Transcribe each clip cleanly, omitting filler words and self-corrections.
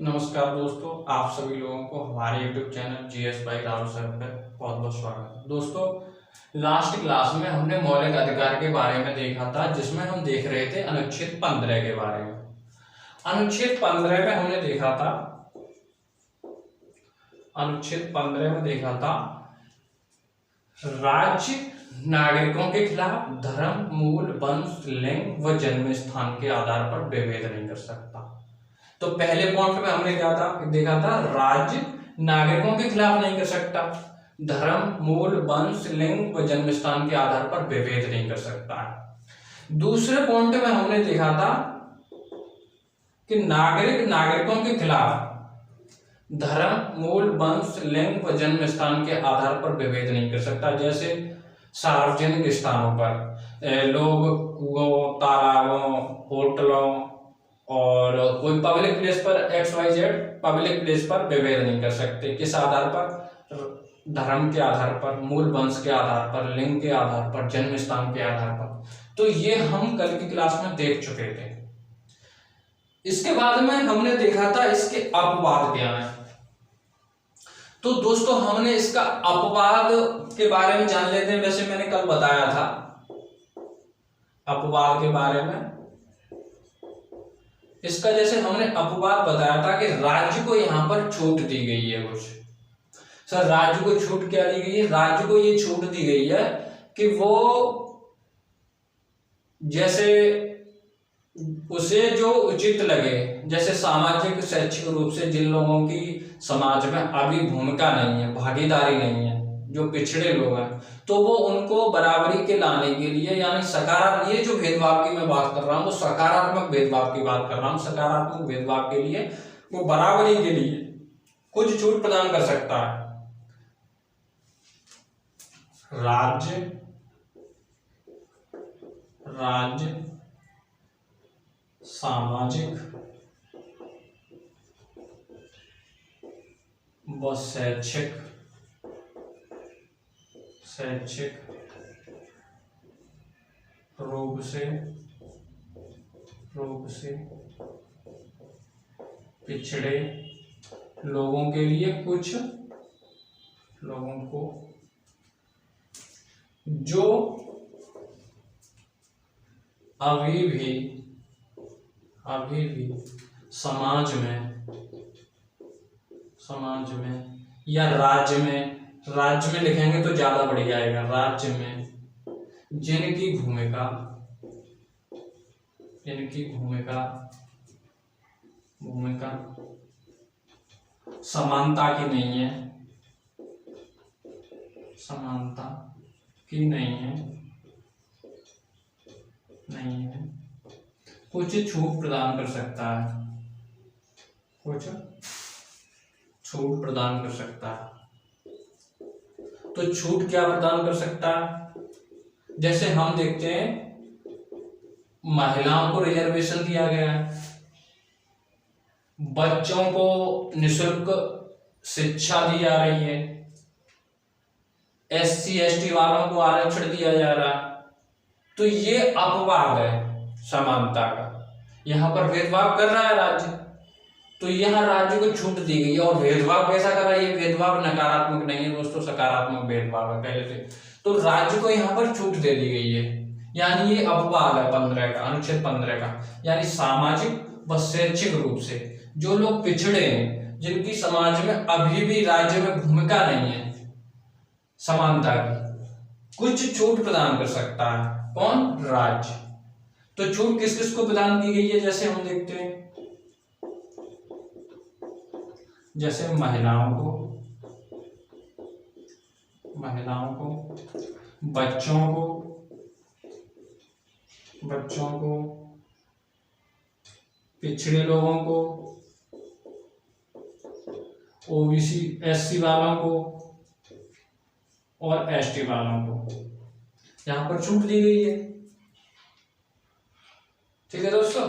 नमस्कार दोस्तों, आप सभी लोगों को हमारे YouTube channel GS by Rahul sir पर बहुत बहुत स्वागत है। दोस्तों, लास्ट क्लास में हमने मौलिक अधिकार के बारे में देखा था, जिसमें हम देख रहे थे अनुच्छेद 15 के बारे में। अनुच्छेद 15 में हमने देखा था राज्य नागरिकों के खिलाफ धर्म, मूल, वंश, लिंग व जन्म स्थान के आधार पर विभेद नहीं कर सकता। तो पहले पॉइंट में हमने क्या देखा था, राज्य नागरिकों के खिलाफ नहीं कर सकता, धर्म, मूल, वंश, लिंग व जन्म स्थान के आधार पर विभेद नहीं कर सकता है। दूसरे पॉइंट में हमने देखा था कि नागरिकों के खिलाफ धर्म, मूल, वंश, लिंग व जन्म स्थान के आधार पर विभेद नहीं कर सकता। जैसे सार्वजनिक स्थानों पर लोग कुओं, तालाबों, होटलों और कोई पब्लिक प्लेस पर XYZ पब्लिक प्लेस पर विभेद नहीं कर सकते। किस आधार पर? धर्म के आधार पर, मूल वंश के आधार पर, लिंग के आधार पर, जन्म स्थान के आधार पर। तो ये हम कल की क्लास में देख चुके थे। इसके बाद में हमने देखा था इसके अपवाद क्या है। तो दोस्तों, हमने इसका अपवाद के बारे में जान लेते हैं। वैसे मैंने कल बताया था अपवाद के बारे में। इसका जैसे हमने अपवाद बताया था कि राज्य को यहां पर छूट दी गई है कुछ। सर, राज्य को छूट क्या दी गई है? राज्य को ये छूट दी गई है कि वो जैसे उसे जो उचित लगे, जैसे सामाजिक शैक्षिक रूप से जिन लोगों की समाज में अभी भूमिका नहीं है, भागीदारी नहीं है, जो पिछड़े लोग हैं, तो वो उनको बराबरी के लाने के लिए, यानी सकारात्मक, ये जो भेदभाव की मैं बात कर रहा हूँ वो सकारात्मक भेदभाव की बात कर रहा हूँ, सकारात्मक भेदभाव के लिए, वो बराबरी के लिए कुछ छूट प्रदान कर सकता है। राज्य सामाजिक व शैक्षिक रूप से पिछड़े लोगों के लिए, कुछ लोगों को जो अभी भी समाज में या राज्य में लिखेंगे तो ज्यादा बढ़िया आएगा। राज्य में जिनकी भूमिका समानता की नहीं है, कुछ छूट प्रदान कर सकता है, तो छूट क्या प्रदान कर सकता है? जैसे हम देखते हैं महिलाओं को रिजर्वेशन दिया गया है, बच्चों को निःशुल्क शिक्षा दी जा रही है, SC ST वालों को आरक्षण दिया जा रहा है। तो ये अपवाद है समानता का। यहां पर भेदभाव कर रहा है राज्य, तो यहां राज्य को छूट दी गई है। और भेदभाव कैसा कर रहा है? ये भेदभाव नकारात्मक नहीं है दोस्तों, सकारात्मक भेदभाव है पहले से। तो राज्य को यहां पर छूट दे दी गई है, यानी ये अपवाद है 15 का, अनुच्छेद 15 का। यानी सामाजिक व शैक्षिक रूप से जो लोग पिछड़े हैं, जिनकी समाज में अभी भी राज्य में भूमिका नहीं है समानता की, कुछ छूट प्रदान कर सकता है। कौन? राज्य। तो छूट किस किस को प्रदान की गई है? जैसे हम देखते हैं, जैसे महिलाओं को, बच्चों को, पिछड़े लोगों को, OBC SC वालों को और ST वालों को यहां पर छूट दी गई है। ठीक है दोस्तों,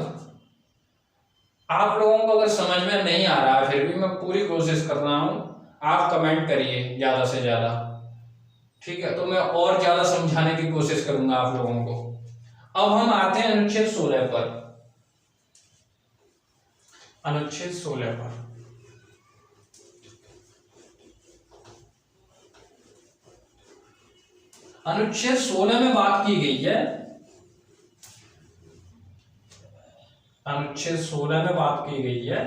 आप लोगों को अगर समझ में नहीं आ रहा है, फिर भी मैं पूरी कोशिश कर रहा हूं, आप कमेंट करिए ज्यादा से ज्यादा। ठीक है, तो मैं और ज्यादा समझाने की कोशिश करूंगा आप लोगों को। अब हम आते हैं अनुच्छेद 16 पर। अनुच्छेद 16 पर। अनुच्छेद 16 में बात की गई है, अनुच्छेद 16 में बात की गई है,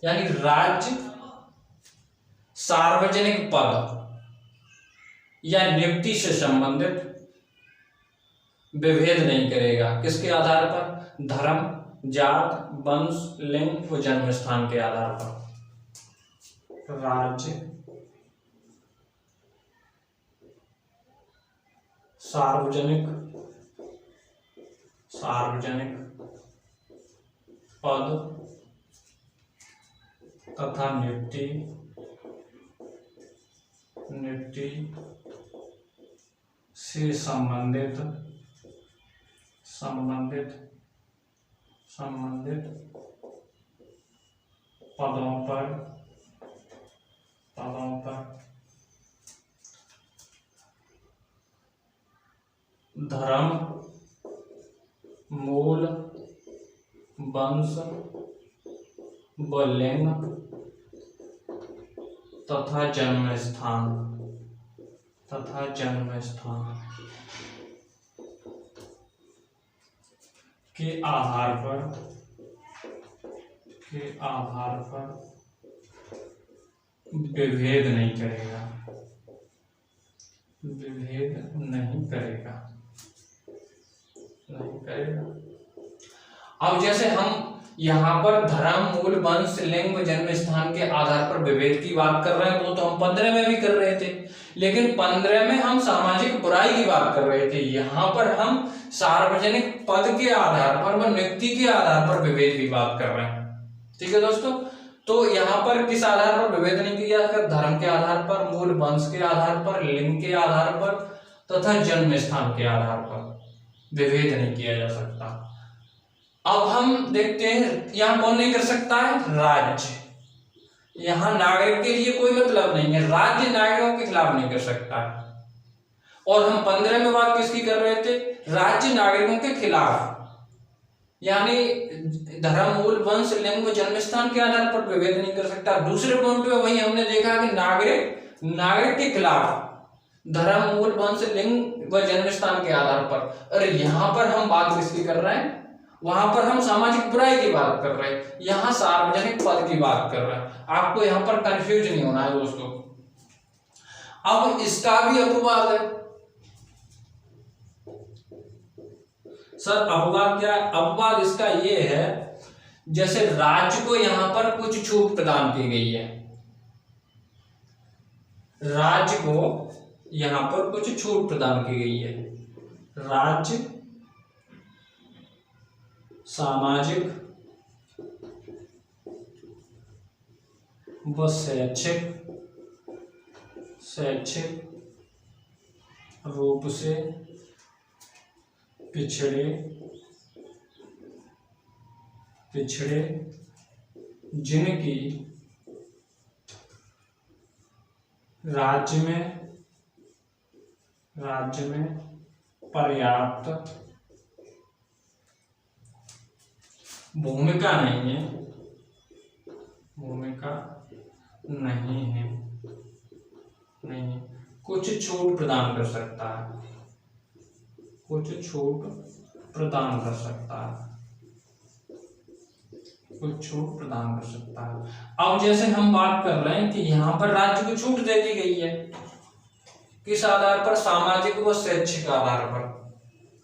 यानी राज्य सार्वजनिक पद या नियुक्ति से संबंधित विभेद नहीं करेगा। किसके आधार पर? धर्म, जात, वंश, लिंग व जन्म स्थान के आधार पर। राज्य सार्वजनिक पद तथा नियुक्ति से संबंधित पदों पर धर्म, मूल, वंश व लिंग तथा जन्म स्थान के आधार पर विभेद नहीं करेगा। अब जैसे हम यहाँ पर धर्म, मूल, वंश, लिंग व जन्म स्थान के आधार पर विभेद की बात कर रहे हैं, वो तो हम 15 में भी कर रहे थे, लेकिन 15 में हम सामाजिक बुराई की बात कर रहे थे। यहाँ पर हम सार्वजनिक पद के आधार पर व नियुक्ति के आधार पर विभेद की बात कर रहे हैं। ठीक है दोस्तों, तो यहाँ पर किस आधार पर विभेद नहीं किया जाएगा? धर्म के आधार पर, मूल, वंश के आधार पर, लिंग के आधार पर तथा जन्म स्थान के आधार पर विभेद नहीं किया जा सकता। अब हम देखते हैं यहाँ कौन नहीं कर सकता है? राज्य। यहाँ नागरिक के लिए कोई मतलब नहीं है, राज्य नागरिकों के खिलाफ नहीं कर सकता है। और हम 15 में बात किसकी कर रहे थे? राज्य नागरिकों के खिलाफ, यानी धर्म, मूल, वंश, लिंग व जन्म स्थान के आधार पर विभेद नहीं कर सकता। दूसरे पॉइंट में वही हमने देखा कि नागरिक के खिलाफ धर्म, मूल, वंश, लिंग व जन्म स्थान के आधार पर। अरे यहाँ पर हम बात किसकी कर रहे हैं? वहां पर हम सामाजिक बुराई की बात कर रहे हैं, यहाँ सार्वजनिक पद की बात कर रहे हैं। आपको यहाँ पर कंफ्यूज नहीं होना है दोस्तों। अब इसका भी अपवाद है। सर अपवाद क्या है? अपवाद इसका ये है, जैसे राज्य को यहाँ पर कुछ छूट प्रदान की गई है, राज्य को यहाँ पर कुछ छूट प्रदान की गई है। राज्य सामाजिक व शैक्षिक रूप से पिछड़े जिनकी राज्य में पर्याप्त भूमिका नहीं है, कुछ छूट प्रदान कर सकता है, अब जैसे हम बात कर रहे हैं कि यहाँ पर राज्य को छूट दे दी गई है, किस आधार पर? सामाजिक व शैक्षिक आधार पर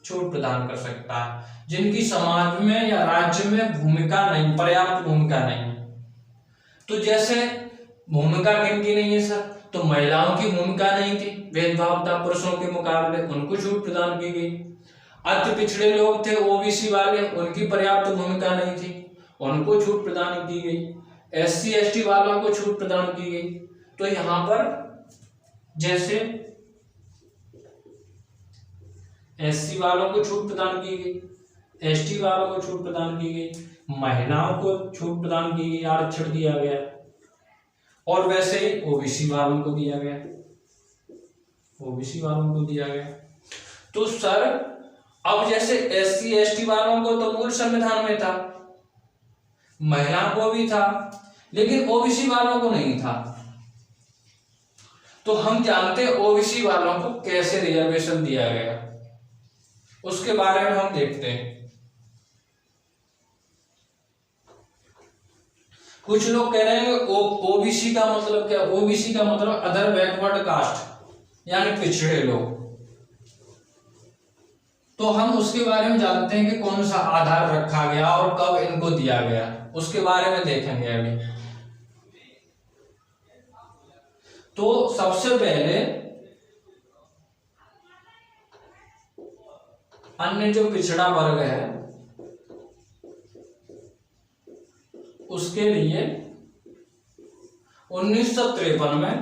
छूट प्रदान कर सकता है, जिनकी समाज में या राज्य में पर्याप्त भूमिका नहीं है। तो जैसे भूमिका किनकी नहीं है सर? तो महिलाओं की भूमिका नहीं थी, भेदभाव था पुरुषों के मुकाबले, उनको छूट प्रदान की गई। अति पिछड़े लोग थे, ओबीसी वाले, उनकी पर्याप्त भूमिका नहीं थी, उनको छूट प्रदान की गई। एससी एसटी वालों को छूट प्रदान की गई। तो यहाँ पर जैसे एससी वालों को छूट प्रदान की गई, एसटी वालों को छूट प्रदान की गई, महिलाओं को छूट प्रदान की गई, आरक्षण दिया गया, और वैसे ही ओबीसी वालों को दिया गया। तो सर अब जैसे एससी एसटी वालों को तो मूल संविधान में था, महिलाओं को भी था, लेकिन ओबीसी वालों को नहीं था। तो हम जानते हैं ओबीसी वालों को कैसे रिजर्वेशन दिया गया, उसके बारे में हम देखते हैं। कुछ लोग कह रहे हैं ओबीसी का मतलब क्या? ओबीसी का मतलब अदर बैकवर्ड कास्ट, यानी पिछड़े लोग। तो हम उसके बारे में जानते हैं कि कौन सा आधार रखा गया और कब इनको दिया गया, उसके बारे में देखेंगे अभी। तो सबसे पहले अन्य जो पिछड़ा वर्ग है उसके लिए 1953 में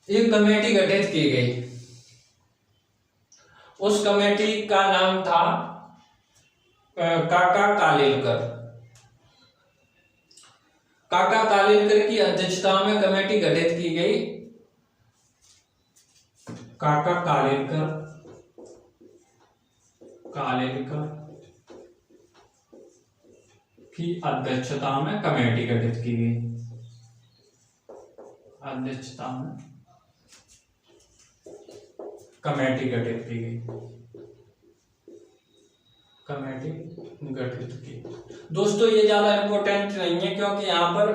एक कमेटी गठित की गई। उस कमेटी का नाम था काका कालेलकर। काका कालेलकर की अध्यक्षता में कमेटी गठित की गई। काका कालेलकर की अध्यक्षता में कमेटी गठित की गई। अध्यक्षता में कमेटी गठित की गई। कमेटी गठित की। दोस्तों ये ज्यादा इंपॉर्टेंट नहीं है, क्योंकि यहाँ पर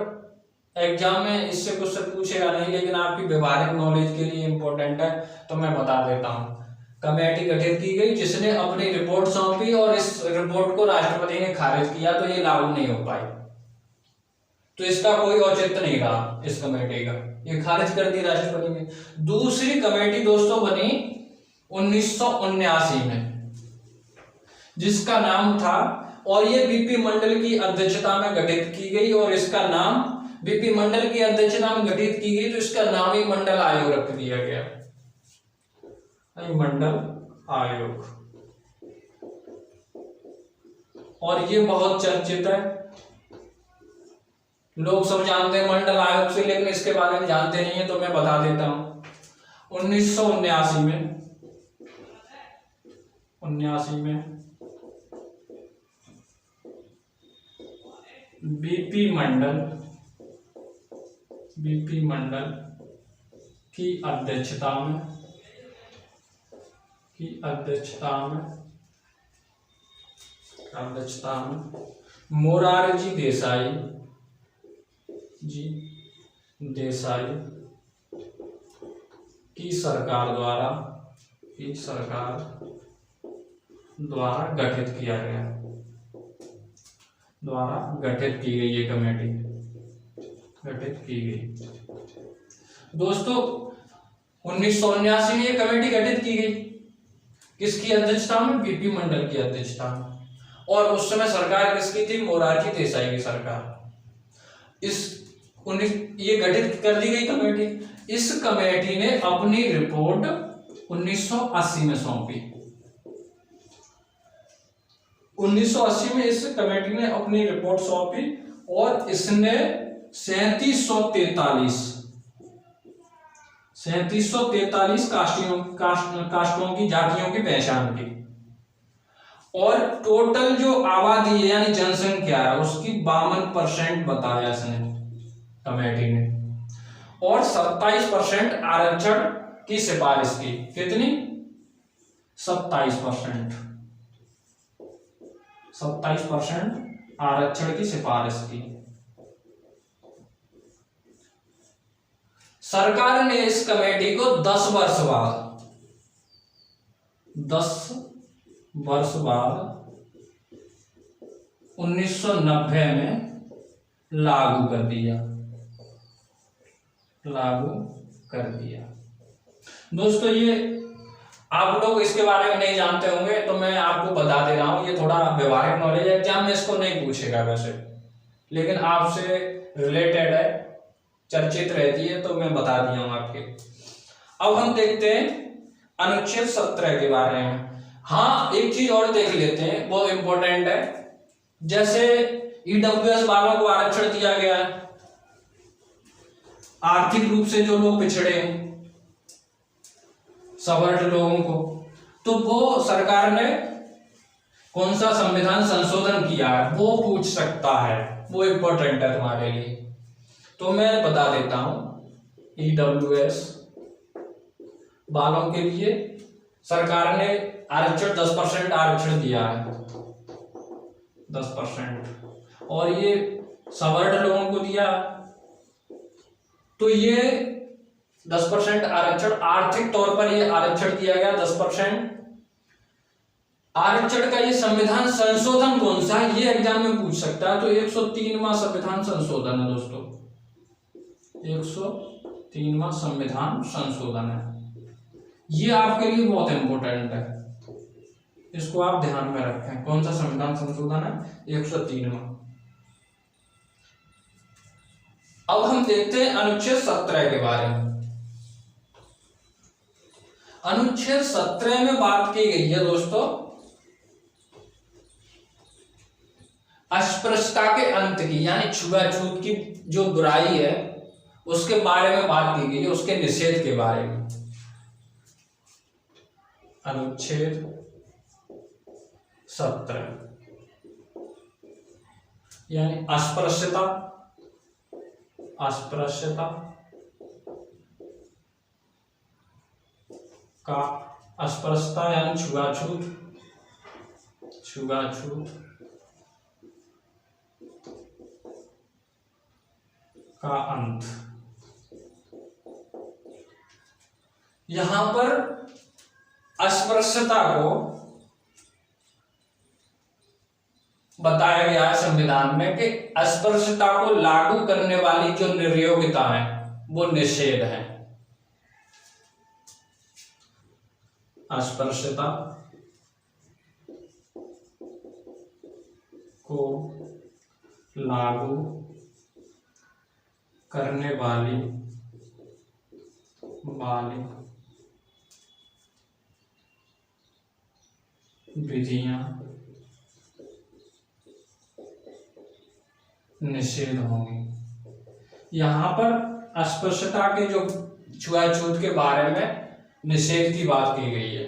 एग्जाम में इससे कुछ से पूछेगा नहीं, लेकिन आपकी व्यवहारिक नॉलेज के लिए इंपॉर्टेंट है, तो मैं बता देता हूँ। कमेटी गठित की गई जिसने अपनी रिपोर्ट सौंपी और इस रिपोर्ट को राष्ट्रपति ने खारिज किया, तो ये लागू नहीं हो पाई। तो इसका कोई औचित्य नहीं रहा इस कमेटी का, ये खारिज कर दी राष्ट्रपति ने। दूसरी कमेटी दोस्तों बनी 1979 में, जिसका नाम था, और ये बीपी मंडल की अध्यक्षता में गठित की गई, और इसका नाम बीपी मंडल की अध्यक्षता में गठित की गई, तो इसका नाम ही मंडल आयोग रख दिया गया। मंडल आयोग। और ये बहुत चर्चित है, लोग सब जानते हैं मंडल आयोग से, लेकिन इसके बारे में जानते नहीं है, तो मैं बता देता हूं। 1979 में बीपी मंडल की अध्यक्षता में मोरारजी देसाई की सरकार द्वारा गठित किया गया, गठित की गई ये कमेटी, गठित की गई। दोस्तों 1979 में ये कमेटी गठित की गई, किसकी अध्यक्षता में? बीपी मंडल की अध्यक्षता में। और उस समय सरकार किसकी थी? मोरारजी देसाई की सरकार। ये गठित कर दी गई कमेटी। इस कमेटी ने अपनी रिपोर्ट 1980 में सौंपी। 1980 में इस कमेटी ने अपनी रिपोर्ट सौंपी, और इसने 3743 कास्टों की जातियों की पहचान की, और टोटल जो आबादी है यानी जनसंख्या है उसकी 52% बताया इसने कमेटी ने, और 27% आरक्षण की सिफारिश की। कितनी? 27% आरक्षण की सिफारिश की। सरकार ने इस कमेटी को 10 वर्ष बाद 1990 में लागू कर दिया। दोस्तों ये आप लोग इसके बारे में नहीं जानते होंगे, तो मैं आपको बता दे रहा हूं। ये थोड़ा व्यवहारिक नॉलेज है, एग्जाम में इसको नहीं पूछेगा वैसे, लेकिन आपसे रिलेटेड है, चर्चित रहती है, तो मैं बता दिया हूं आपके। अब हम देखते हैं अनुच्छेद 17 के बारे में। हाँ, एक चीज और देख लेते हैं, वो इंपॉर्टेंट है। जैसे ईडब्ल्यूएस वालों को आरक्षण दिया गया है, आर्थिक रूप से जो लोग पिछड़े हैं, सवर्ण लोगों को, तो वो सरकार ने कौन सा संविधान संशोधन किया है वो पूछ सकता है, वो इम्पोर्टेंट है तुम्हारे लिए। तो मैं बता देता हूं, EWS वालों के लिए सरकार ने आरक्षण 10% आरक्षण दिया है, 10%, और ये सवर्ण लोगों को दिया। तो ये 10% आरक्षण, आर्थिक तौर पर ये आरक्षण दिया गया 10% आरक्षण का। ये संविधान संशोधन कौन सा है, ये एग्जाम में पूछ सकता है। तो 103वां संविधान संशोधन है दोस्तों, 103वां संविधान संशोधन है। ये आपके लिए बहुत इंपॉर्टेंट है, इसको आप ध्यान में रखें। कौन सा संविधान संशोधन है, 103वां। अब हम देखते हैं अनुच्छेद 17 के बारे में। अनुच्छेद 17 में बात की गई है दोस्तों अस्पृश्यता के अंत की, यानी छुआछूत की जो बुराई है उसके बारे में बात की गई है, उसके निषेध के बारे में। अनुच्छेद 17 यानी अस्पृश्यता, अस्पृश्यता का, अस्पृश्यता यानी छुआछूत, छुआछूत का अंत। यहां पर अस्पृश्यता को बताया गया है संविधान में कि अस्पृश्यता को लागू करने वाली जो निर्योग्यता है वो निषेध है। अस्पृश्यता को लागू करने वाली विधियां निषेध होंगी। यहां पर अस्पृश्यता के जो छुआछूत के बारे में निषेध की बात की गई है।